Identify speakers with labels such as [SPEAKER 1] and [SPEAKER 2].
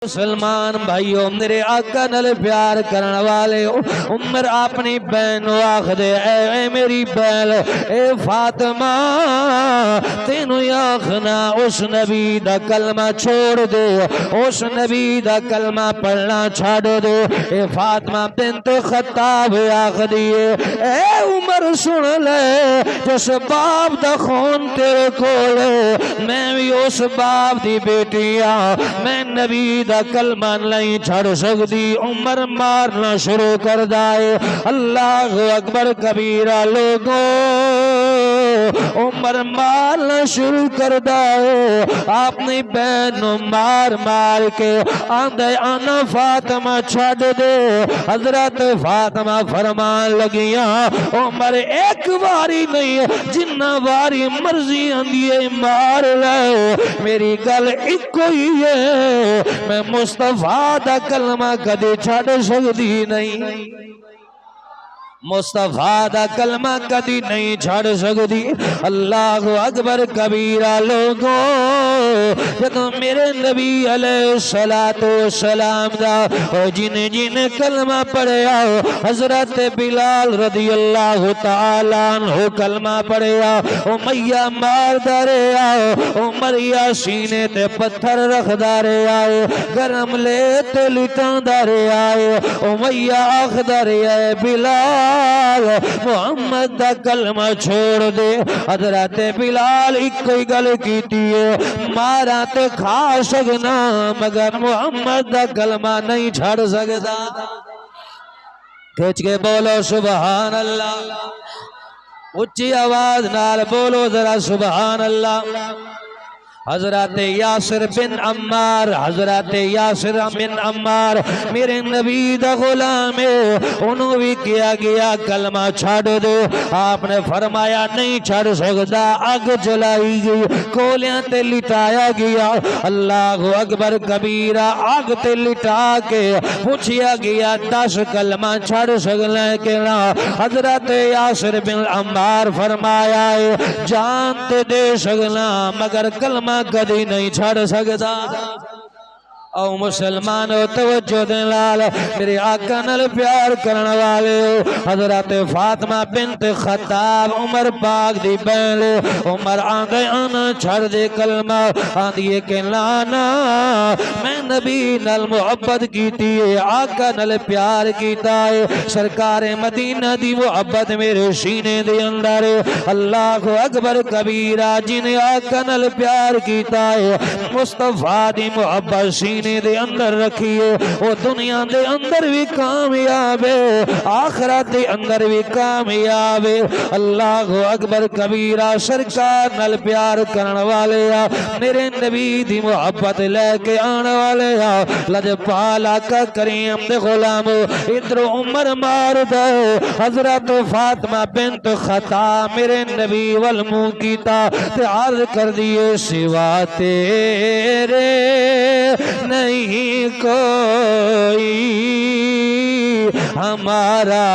[SPEAKER 1] مسلمان بھائیو میرے آقا نال پیار کرن والے عمر اپنی بہن نو آکھ دے اے میری بہن اے فاطمہ تینو آکھنا اس نبی دا کلمہ چھوڑ دے اس نبی دا کلمہ پڑھنا چھاڑ دے اے فاطمہ بنت خطاب آکھ دیے اے عمر سن لے جس باپ دا خون تیرے کولے میں بھی اس باپ دی بیٹی ہاں میں نبی دا کلمہ نہیں چھڑ سکتی عمر مارنا شروع کر دائے اللہ اکبر کبیرہ لوگوں عمر مارنا شروع کر دائے اپنی بہنوں مار مار کے آندھے آنا فاطمہ چھڑ دے حضرت فاطمہ فرمان لگیاں عمر ایک باری نہیں جنہ باری مرضی آندھیے مار لے میری گل ایک ہی ہے میں مصطفیٰ دا کلمہ کدے چھڑ سکتی نہیں مصطفیٰ دا کلمہ کدی نہیں چھڑ سکتی اللہ اکبر کبیرہ لوگوں جب میرے نبی علیہ السلام دا جن کلمہ پڑھے آؤ حضرت بلال رضی اللہ تعالیٰ عنہ کلمہ پڑھے آؤ امیہ مار دارے آؤ عمریہ سینے تے پتھر رکھ دارے آئے گرم لے تے لٹان دارے آئے امیہ آخ دارے آئے بلال محمد دا کلمہ چھوڑ دے حضرت بلال ایک کوئی گل کیتی ہے مارا تے کھا سکنا مگر محمد دا کلمہ نہیں چھڑ سکتا کھچ کے بولو سبحان اللہ اچھی آواز نال بولو ذرا سبحان اللہ حضرت یاسر بن عمار حضرت یاسر بن عمار میرے نبی دا غلام ہے انہوں بھی کیا گیا کلمہ چھاڑ دو آپ نے فرمایا نہیں چھاڑ سکتا آگ جلائی گئی کولیاں تے لٹایا گیا اللہ اکبر کبیرہ آگ تے لٹا کے پوچھیا گیا 10 کلمہ چھاڑ سکنا ہے کہ نا حضرت یاسر بن عمار فرمایا ہے جان تے دے سکنا مگر کلمہ کدی نہیں چھڑ سکتا او مسلمان توجہ دے لال میرے آقا نال پیار کرنے والے حضرت فاطمہ بنت خطاب عمر پاک دی بہن عمر آندھے آنا چھڑ دے کلمہ آندھیے کہ لانا میں نبی نال محبت کیتی ہے آقا نال پیار کیتا ہے سرکار مدینہ دی محبت میرے سینے دے اندر اللہ اکبر کبیرہ جن آقا نال پیار کیتا ہے مصطفیٰ دی محبت سینے دے اندر رکھیے وہ دنیا دے اندر بھی کامیاب ہے آخرت دے اندر بھی کامیاب ہے اللہ اکبر کبیرہ سرکار نال پیار کرنے والے میرے نبی دی محبت لے کے آنے والے لجپال آقا کریم دے غلام ادھر عمر مار دے حضرت فاطمہ بنت خطاب میرے نبی والمو کیتا تے عرض کر دیے سوا تیرے نہیں کوئی ہمارا